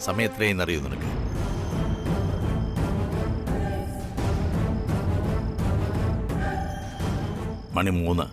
സമയം എത്രയെന്ന് അറിയൂ നിനക്ക്? മണി 3.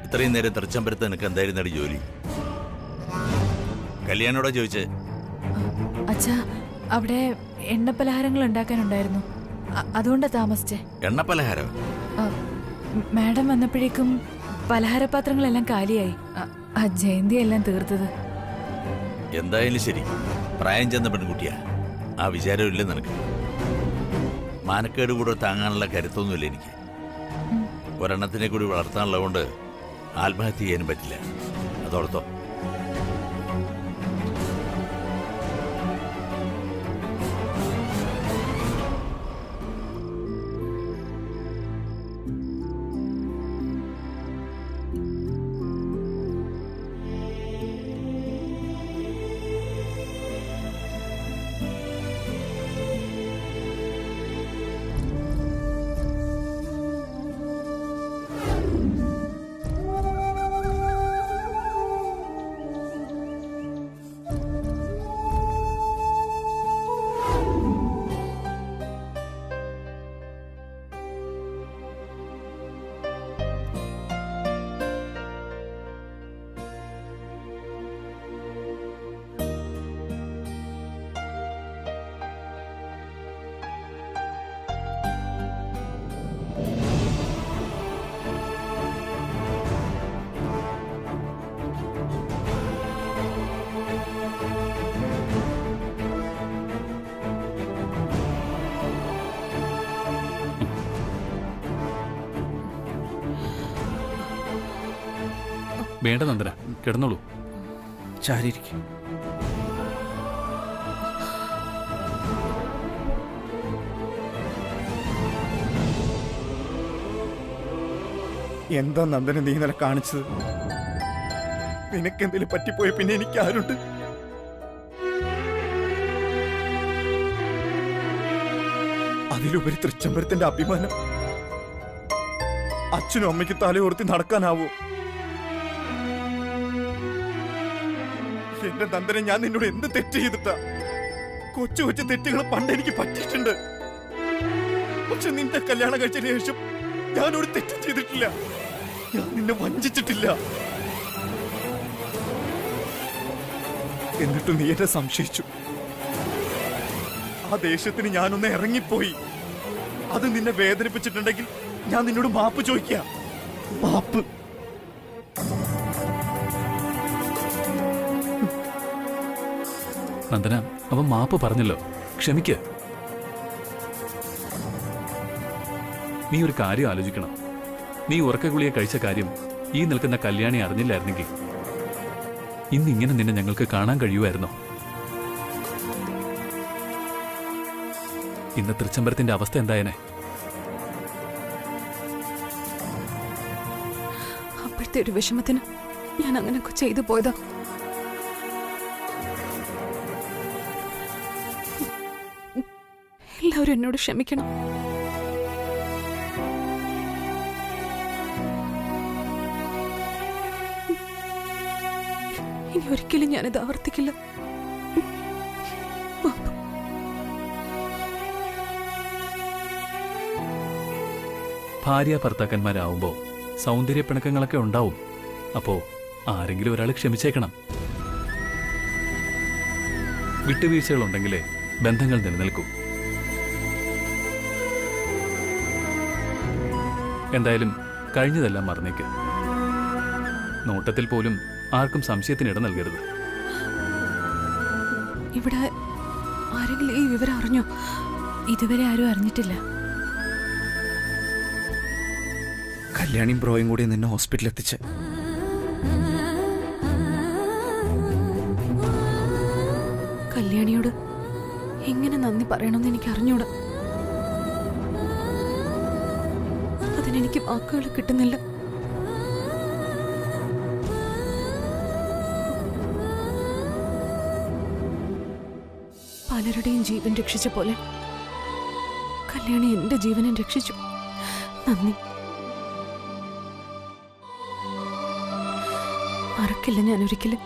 ഇത്രയും നേരം തൃച്ചമ്പരത്ത് നിനക്ക് എന്തായിരുന്നടി ജോലി? കല്യാണോടാ ചോദിച്ചേ? അച്ഛാ, അവിടെ എണ്ണപ്പലഹാരങ്ങൾ ഉണ്ടാക്കാനുണ്ടായിരുന്നു, അതുകൊണ്ടാ താമസിച്ചേ. എണ്ണപ്പലഹാരം? മാഡം വന്നപ്പോഴേക്കും പലഹാരപാത്രങ്ങളെല്ലാം കാലിയായി. ജയന്തി എല്ലാം തീർത്തത്. എന്തായാലും ശരി, പ്രായം ചെന്ന പെൺകുട്ടിയാ, ആ വിചാരമില്ല നിനക്ക്. മാനക്കേട് കൂടെ താങ്ങാനുള്ള കരുത്തൊന്നുമില്ല എനിക്ക്. ഒരെണ്ണത്തിനെ കൂടി വളർത്താനുള്ളതുകൊണ്ട് ആത്മഹത്യ ചെയ്യാനും പറ്റില്ല, അതോർത്തോ. വേണ്ട നന്ദന, കിടന്നോളൂ. ചാരിയിരിക്കും. എന്താ നന്ദന നീ ഇന്നലെ കാണിച്ചത്? നിനക്കെന്തെങ്കിലും പറ്റിപ്പോയ പിന്നെ എനിക്ക് ആരുണ്ട്? അതിലുപരി തൃച്ചമ്പരത്തിന്റെ അഭിമാനം. അച്ഛനും അമ്മയ്ക്ക് തലയോർത്തി നടക്കാനാവോ? എന്റെ നന്ദനെ, ഞാൻ നിന്നോട് എന്ത് തെറ്റ് ചെയ്തിട്ടാ? കൊച്ചു കൊച്ചു തെറ്റുകൾ പണ്ട് എനിക്ക് പറ്റിയിട്ടുണ്ട്. പക്ഷെ നിന്റെ കല്യാണം കഴിച്ചതിന് ശേഷം ഞാനൊരു തെറ്റും ചെയ്തിട്ടില്ല. ഞാൻ നിന്നെ വഞ്ചിച്ചിട്ടില്ല. എന്നിട്ട് നീ എന്നെ സംശയിച്ചു. ആ ദേഷ്യത്തിന് ഞാനൊന്ന് ഇറങ്ങിപ്പോയി. അത് നിന്നെ വേദനിപ്പിച്ചിട്ടുണ്ടെങ്കിൽ ഞാൻ നിന്നോട് മാപ്പ് ചോദിക്കാം. മാപ്പ്. നന്ദന, അവൻ മാപ്പ് പറഞ്ഞല്ലോ, ക്ഷമിക്ക്. നീ ഒരു കാര്യം ആലോചിക്കണം. നീ ഉറക്കഗുളിയെ കഴിച്ച കാര്യം ഈ നിൽക്കുന്ന കല്യാണി അറിഞ്ഞില്ലായിരുന്നെങ്കിൽ ഇന്നിങ്ങനെ നിന്നെ ഞങ്ങൾക്ക് കാണാൻ കഴിയുമായിരുന്നോ? ഇന്ന് തൃച്ചമ്പരത്തിന്റെ അവസ്ഥ എന്തായനെ? അപ്പോഴത്തെ ഒരു വിഷമത്തിന് ഞാൻ അങ്ങനെയൊക്കെ ചെയ്തു പോയതാ. എല്ലാവരും എന്നോട് ക്ഷമിക്കണം. ഇനി ഒരിക്കലും ഞാനിത് ആവർത്തിക്കില്ല. ഭാര്യ ഭർത്താക്കന്മാരാവുമ്പോ സൗന്ദര്യ പിണക്കങ്ങളൊക്കെ ഉണ്ടാവും. അപ്പോ ആരെങ്കിലും ഒരാൾ ക്ഷമിച്ചേക്കണം. വിട്ടുവീഴ്ചകളുണ്ടെങ്കിലേ ബന്ധങ്ങൾ നിലനിൽക്കൂ. എന്തായാലും കഴിഞ്ഞതെല്ലാം മറന്നേക്ക്. നോട്ടത്തിൽ പോലും ആർക്കും സംശയത്തിനിട നൽകരുത്. ഇവിടെ ആരെങ്കിലും ഈ വിവരം അറിഞ്ഞോ? ഇതുവരെ ആരും അറിഞ്ഞിട്ടില്ല. കല്യാണിയും ബ്രോയും കൂടി നിന്നെ ഹോസ്പിറ്റലിൽ എത്തിച്ച്. കല്യാണിയോട് എങ്ങനെ നന്ദി പറയണമെന്ന് എനിക്ക് അറിഞ്ഞൂടാ. അതിനെനിക്ക് വാക്കുകൾ കിട്ടുന്നില്ല. പലരുടെയും ജീവൻ രക്ഷിച്ച പോലെ കല്യാണി എന്റെ ജീവനെ രക്ഷിച്ചു. നന്ദി. മറക്കില്ല ഞാൻ ഒരിക്കലും.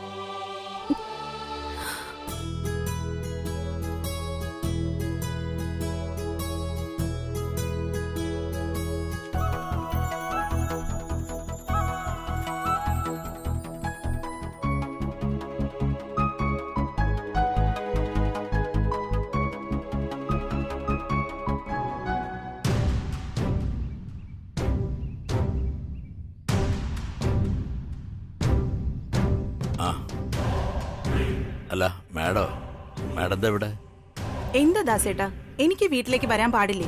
മാഡം എവിടെ? എന്താ ദാസേട്ടാ, എനിക്ക് വീട്ടിലേക്ക് വരാൻ പാടില്ലേ?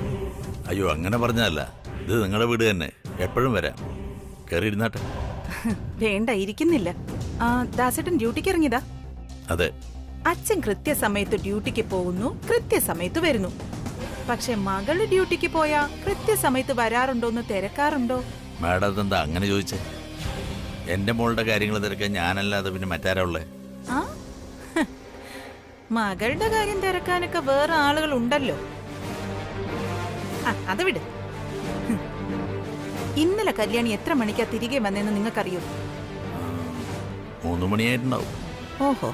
അയ്യോ, അങ്ങനെ പറഞ്ഞതല്ല. ഇത് നിങ്ങളുടെ വീട് തന്നെ, എപ്പോഴും വരാം. കയറിയിരുന്നാട്ടെ. വേണ്ട, ഇരിക്കുന്നില്ല. ദാസേട്ടൻ ഡ്യൂട്ടിക്ക് ഇറങ്ങിയതാ? അതെ. അച്ഛൻ കൃത്യസമയത്ത് ഡ്യൂട്ടിക്ക് പോകുന്നു, കൃത്യസമയത്ത് വരുന്നു. പക്ഷെ മകള് ഡ്യൂട്ടിക്ക് പോയാ കൃത്യസമയത്ത് വരാറുണ്ടോന്ന് തിരക്കാറുണ്ടോ? മാഡം അതെന്താ അങ്ങനെ ചോദിച്ചേ? എന്റെ മോളുടെ കാര്യങ്ങൾ തിരക്കാൻ ഞാനല്ലാതെ പിന്നെ മറ്റാരാ ഉള്ളേ? ആ മകളുടെ കാര്യം തിരക്കാനൊക്കെ വേറെ ആളുകൾ ഉണ്ടല്ലോ. അത് വിട്. ഇന്നലെ കല്യാണി എത്ര മണിക്കാ തിരികെ വന്നെന്ന് നിങ്ങൾക്കറിയോ? 3 മണിയായിട്ടുണ്ടാവും. ഓഹോ,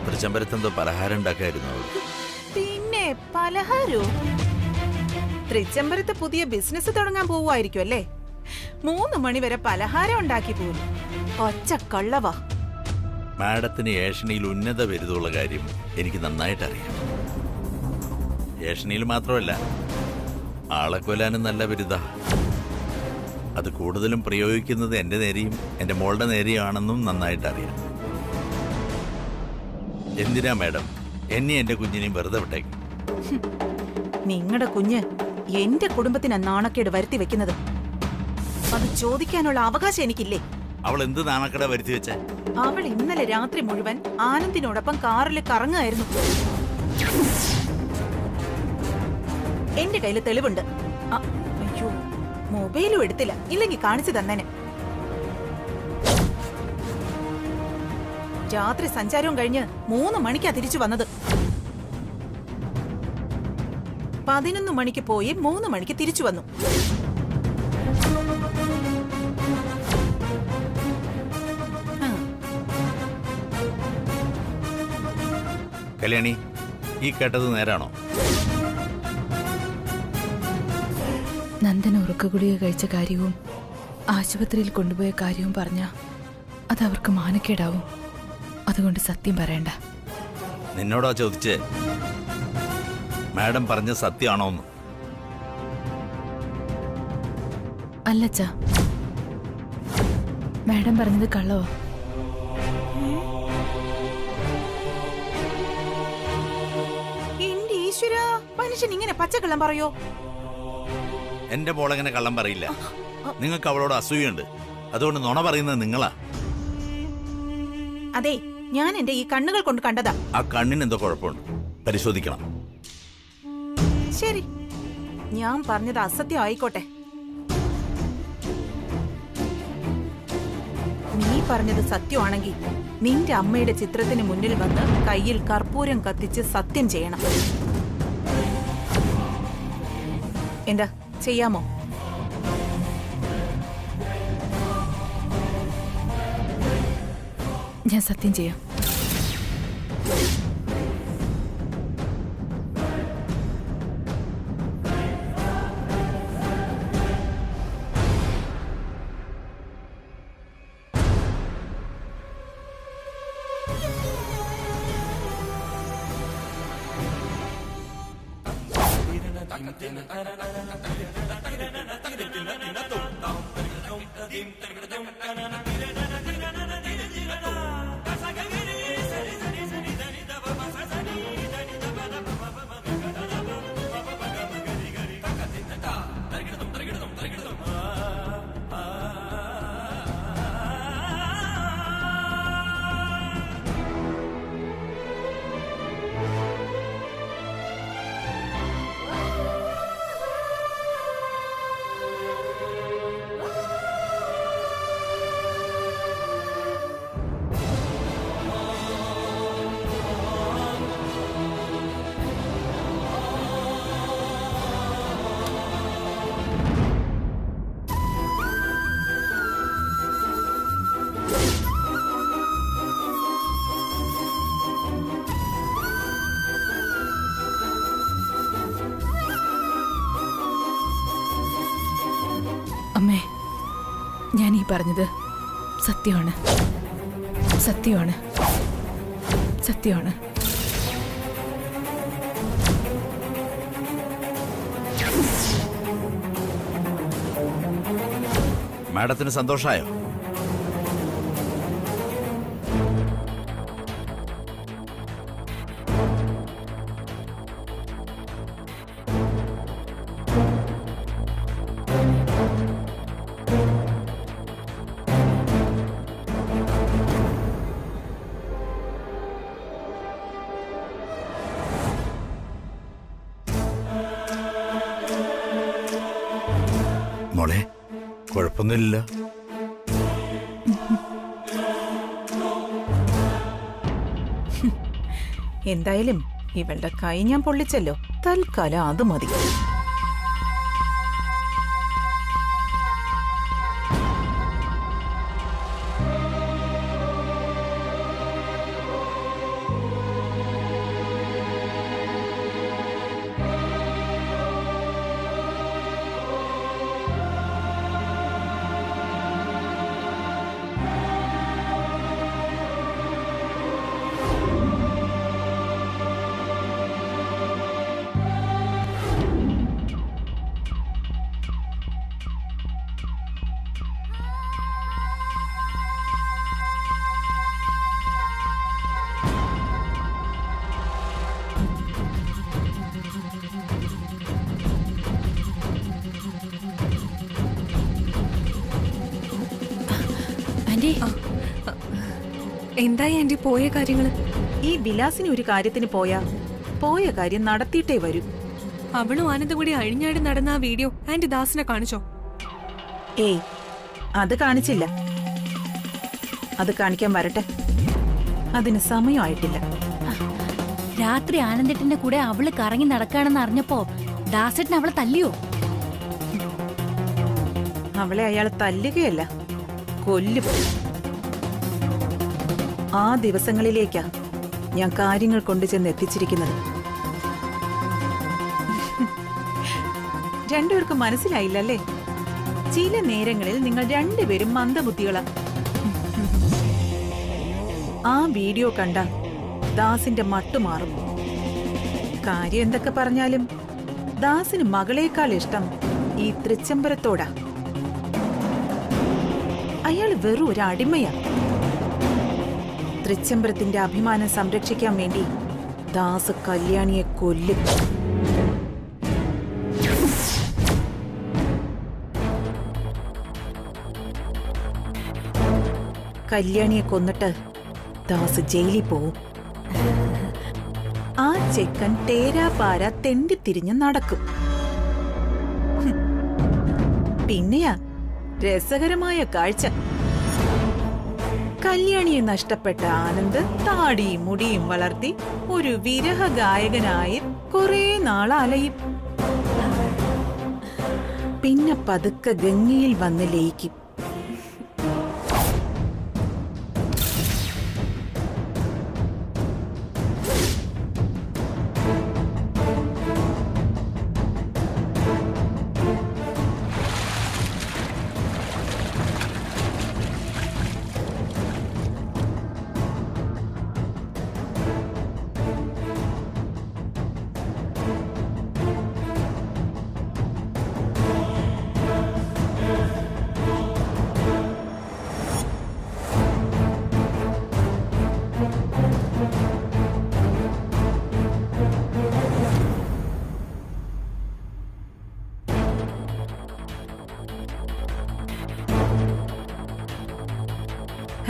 തൃച്ചംബരത്തെന്തോ പലഹാരം ഉണ്ടാക്കായിരുന്നു അവൾ. പിന്നെ പലഹാരോ? തൃച്ചംബരത്ത് പുതിയ ബിസിനസ് തുടങ്ങാൻ പോവുമായിരിക്കും അല്ലേ? 3 മണി വരെ പലഹാരം ഉണ്ടാക്കി പോലും. ഒച്ച കള്ളവാ. മാഡത്തിന് ഏഷണിയിൽ ഉന്നത ബിരുദമുള്ള കാര്യം എനിക്ക് നന്നായിട്ടറിയാം. ഏഷണിയിൽ മാത്രമല്ല, ആളെ കൊല്ലാനും നല്ല ബിരുദ. അത് കൂടുതലും പ്രയോഗിക്കുന്നത് എന്റെ നേരെയും എന്റെ മോളുടെ നേരെയാണെന്നും നന്നായിട്ടറിയാം. എന്തിനാ മാഡം എന്നെ എന്റെ കുഞ്ഞിനെയും വെറുതെ വിട്ടേക്കും? നിങ്ങളുടെ കുഞ്ഞ് എന്റെ കുടുംബത്തിന് നാണക്കേട് വരുത്തി വെക്കുന്നത് അത് ചോദിക്കാനുള്ള അവകാശം എനിക്കില്ലേ? അവൾ എന്ത് നാണക്കേടാ വരുത്തി വെച്ചേ? അവൾ ഇന്നലെ രാത്രി മുഴുവൻ ആനന്ദിനോടൊപ്പം കാറിൽ കറങ്ങുകയായിരുന്നു. എന്റെ കയ്യിൽ തെളിവുണ്ട്. അയ്യോ, മൊബൈലും എടുത്തില്ല, ഇല്ലെങ്കിൽ കാണിച്ചു തന്നേനെ. രാത്രി സഞ്ചാരവും കഴിഞ്ഞ് 3 മണിക്കാ തിരിച്ചു വന്നത്. 11 മണിക്ക് പോയി 3 മണിക്ക് തിരിച്ചു വന്നു. കല്യാണി, ഈ കേട്ടത് നേരാണോ? നന്ദൻ ഉറക്കഗുളിക കഴിച്ച കാര്യവും ആശുപത്രിയിൽ കൊണ്ടുപോയ കാര്യവും പറഞ്ഞ അത് അവർക്ക് മാനക്കേടാവും. അതുകൊണ്ട് സത്യം പറയണ്ട. നിന്നോടാ ചോദിച്ചേ മാഡം പറഞ്ഞ സത്യമാണോന്ന്? അല്ലച്ചാ, മാഡം പറഞ്ഞത് കള്ളവാ. എന്റെ ഈശ്വരാ, മനുഷ്യൻ ഇങ്ങനെ പച്ചക്കള്ളം പറയോ? എന്റെ മോളെങ്ങനെ കള്ളം പറയില്ല. നിങ്ങൾക്ക് അവളോട് അസൂയുണ്ട്, അതുകൊണ്ട് നുണ പറയുന്നത് നിങ്ങളാ. അതെ, ഞാൻ എന്റെ ഈ കണ്ണുകൾ കൊണ്ട് കണ്ടതാ. ആ കണ്ണിന് എന്തോ കുഴപ്പമുണ്ട്, പരിശോധിക്കണം. ശരി, ഞാൻ പറഞ്ഞത് അസത്യം ആയിക്കോട്ടെ. നീ പറഞ്ഞത് സത്യമാണെങ്കിൽ നിന്റെ അമ്മയുടെ ചിത്രത്തിന് മുന്നിൽ വന്ന് കയ്യിൽ കർപ്പൂരം കത്തിച്ച് സത്യം ചെയ്യണം. എന്താ ചെയ്യാമോ? ഞാൻ സത്യം ചെയ്യാം. അമ്മേ, ഞാൻ ഈ പറഞ്ഞത് സത്യമാണ്, സത്യമാണ്, സത്യമാണ്. മാഡത്തിന് സന്തോഷമായോ? മോളെ കുഴപ്പമൊന്നുമില്ല. എന്തായാലും ഇവളുടെ കൈ ഞാൻ പൊള്ളിച്ചല്ലോ. തൽക്കാലം അത് മതി. എന്തായി ആന്റി പോയ കാര്യങ്ങള്? ഈ വിലാസിനി ഒരു കാര്യത്തിന് പോയ കാര്യം നടത്തിയിട്ടേ വരൂ. അവളും ആനന്ദം കൂടി അഴിഞ്ഞാടി നടന്ന ആ വീഡിയോ ആന്റി ദാസിനെ കാണിച്ചോ? ഏയ്, അത് കാണിച്ചില്ല. അത് കാണിക്കാൻ വരട്ടെ. അതിന് സമയമായിട്ടില്ല. രാത്രി ആനന്ദേട്ടന്റെ കൂടെ അവള് കറങ്ങി നടക്കാണെന്ന് അറിഞ്ഞപ്പോ ദാസേട്ടൻ അവളെ തല്ലിയോ? അവളെ അയാൾ തല്ലുകയല്ല, കൊല്ലുപോയി. ആ ദിവസങ്ങളിലേക്കാ ഞാൻ കാര്യങ്ങൾ കൊണ്ടുചെന്ന് എത്തിച്ചിരിക്കുന്നത്. രണ്ടുപേർക്കും മനസ്സിലായില്ലല്ലേ? ചില നേരങ്ങളിൽ നിങ്ങൾ രണ്ടുപേരും മന്ദബുദ്ധികളാ. ആ വീഡിയോ കണ്ട ദാസിന്റെ മട്ടുമാറും. കാര്യം എന്തൊക്കെ പറഞ്ഞാലും ദാസിന് മകളേക്കാൾ ഇഷ്ടം ഈ തൃച്ചംബരത്തോടാ. അയാൾ വെറും ഒരു അടിമയാ. തൃച്ചംബരത്തിന്റെ അഭിമാനം സംരക്ഷിക്കാൻ വേണ്ടി ദാസ് കല്യാണിയെ കൊല്ലും. കല്യാണിയെ കൊന്നിട്ട് ദാസ് ജയിലിൽ പോവും. ആ ചെക്കൻ തേരാപാര തെണ്ടിത്തിരിഞ്ഞ് നടക്കും. പിന്നെയാ രസകരമായ കാഴ്ച. കല്യാണിയെ നഷ്ടപ്പെട്ട ആനന്ദ് താടിയും മുടിയും വളർത്തി ഒരു വിരഹ ഗായകനായി കുറെ നാൾ അലയും. പിന്നെ പതുക്കെ ഗംഗയിൽ വന്ന് ലയിക്കും.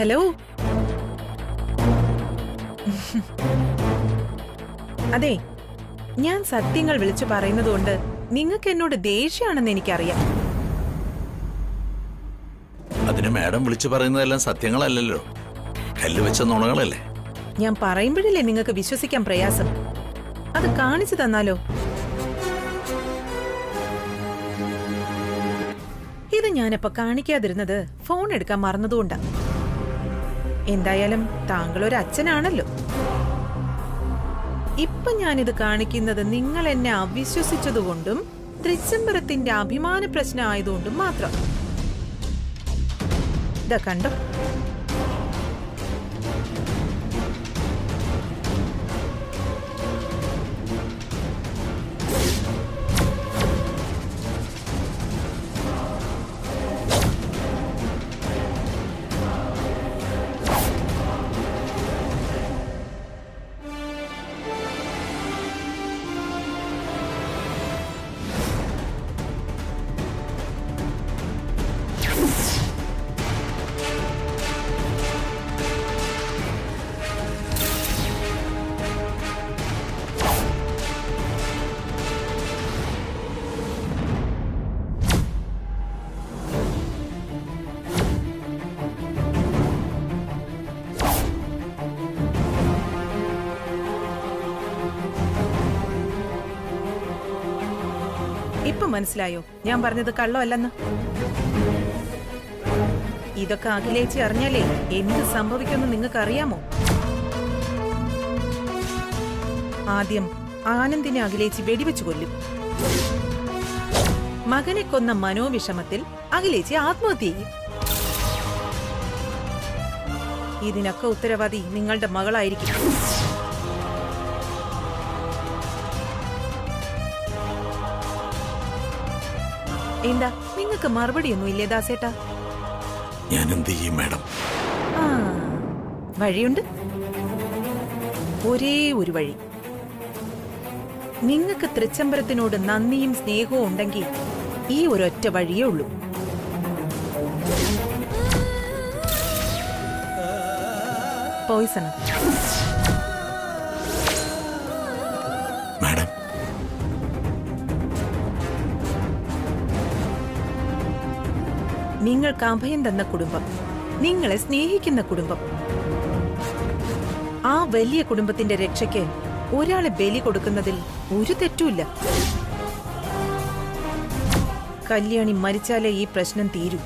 ഹലോ, അതെ, ഞാൻ സത്യങ്ങൾ വിളിച്ചു പറയുന്നതുകൊണ്ട് നിങ്ങൾക്ക് എന്നോട് ദേഷ്യമാണെന്ന് എനിക്കറിയാം. അതിന് മാഡം വിളിച്ചു പറയുന്നതെല്ലാം സത്യങ്ങളല്ലല്ലോ, കല്ല് വെച്ച നുണകളല്ലേ. ഞാൻ പറയുമ്പോഴല്ലേ നിങ്ങൾക്ക് വിശ്വസിക്കാൻ പ്രയാസം. അത് കാണിച്ചു തന്നാലോ? ഇത് ഞാനിപ്പോ കാണിക്കാതിരുന്നത് ഫോൺ എടുക്കാൻ മറന്നതുകൊണ്ടാ. എന്തായാലും താങ്കൾ ഒരു അച്ഛനാണല്ലോ. ഇപ്പൊ ഞാനിത് കാണിക്കുന്നത് നിങ്ങൾ എന്നെ അവിശ്വസിച്ചതുകൊണ്ടും തൃച്ചംബരത്തിന്റെ അഭിമാന പ്രശ്നം ആയതുകൊണ്ടും മാത്രം. ഇതാ കണ്ടോ? ഇപ്പൊ മനസ്സിലായോ ഞാൻ പറഞ്ഞത് കള്ളമല്ലെന്ന്? ഇതൊക്കെ അഖിലേച്ചി അറിഞ്ഞാലേ എന്ത് സംഭവിക്കുമെന്ന് നിങ്ങൾക്ക് അറിയാമോ? ആദ്യം ആനന്ദിനെ അഖിലേച്ചി വെടിവെച്ചു കൊല്ലും. മകനെ കൊന്ന മനോവിഷമത്തിൽ അഖിലേച്ചി ആത്മഹത്യ ചെയ്യും. ഇതിനൊക്കെ ഉത്തരവാദി നിങ്ങളുടെ മകളായിരിക്കും. എന്താ നിങ്ങൾക്ക് മറുപടിയൊന്നും ഇല്ലേ ദാസേട്ടാ? ഞാൻ എന്ത് ചെയ്യും മാഡം? ആ, വഴിയുണ്ട്. ഒരേ ഒരു വഴി. നിങ്ങൾക്ക് തൃച്ചംബരത്തിനോട് നന്ദിയും സ്നേഹവും ഉണ്ടെങ്കിൽ ഈ ഒരൊറ്റ വഴിയേ ഉള്ളൂ. പോയിസൺ. മാഡം, നിങ്ങൾക്ക് അഭയം തന്ന കുടുംബം, നിങ്ങളെ സ്നേഹിക്കുന്ന കുടുംബം, ആ വലിയ കുടുംബത്തിന്റെ രക്ഷയ്ക്ക് ഒരാളെ ബലി കൊടുക്കുന്നതിൽ ഒരു തെറ്റുമില്ല. കല്യാണി മരിച്ചാലേ ഈ പ്രശ്നം തീരൂ.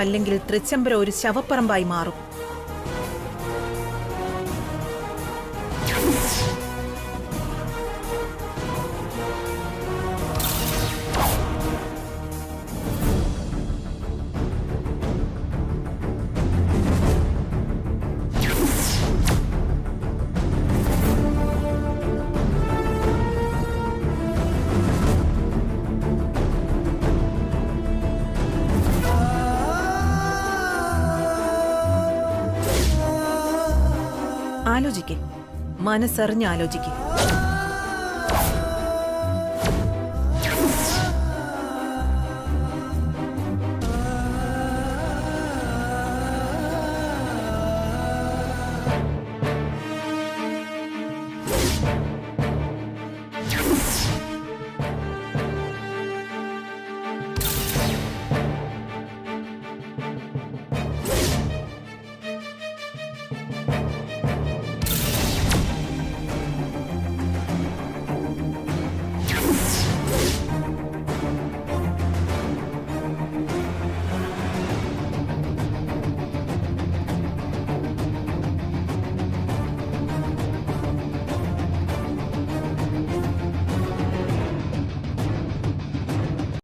അല്ലെങ്കിൽ തൃച്ചംബരം ഒരു ശവപ്പറമ്പായി മാറും. ആലോചിക്കേ, മനസ്സറിഞ്ഞ് ആലോചിക്കേ.